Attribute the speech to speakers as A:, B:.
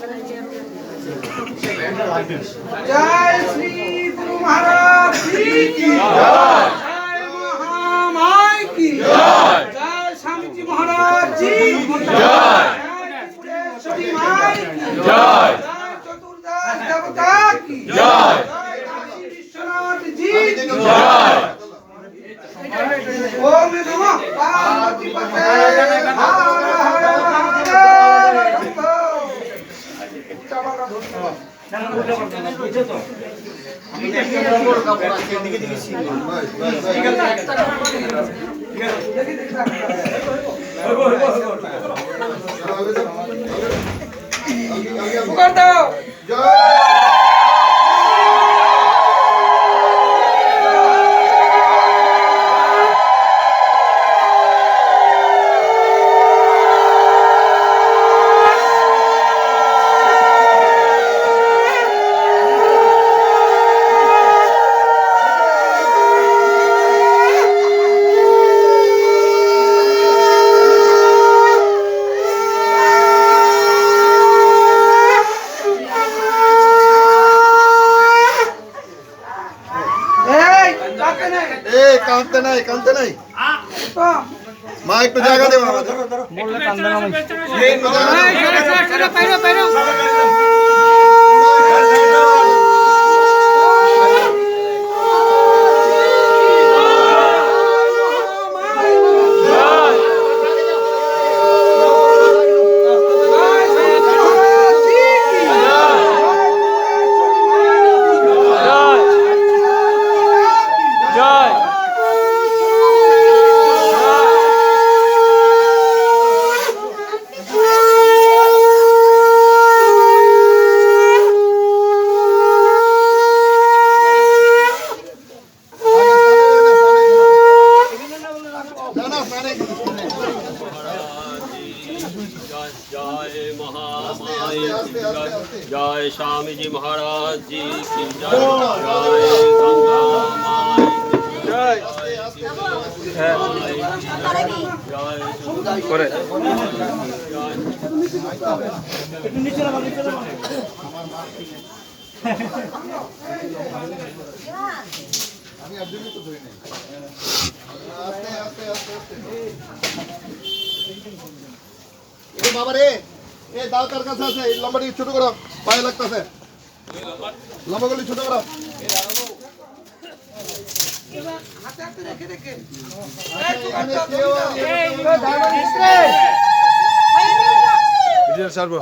A: जय श्री गुरु महाराज जी की जय, महामाई की जय, जय स्वामी जी महाराज जी की जय, जय माई की जय, जय चतुर्दश देवता की जय, काशी विश्वनाथ जी की जय। ओम नमः पार्वती पते हर हर
B: কানতে নাই মা একটু জায়গা দেবো
C: जय स्वामी जी महाराज जी की जय, जय गंगा माई जय,
B: বাবা রে এ দাও কার কাছে আছে এই লম্বাটি ছোট করো পায়ে লাগতেছে লম্বাগুলি ছোট করো
A: হাতে হাতে রেখে রেখে
B: ভিডিও ছাড়বো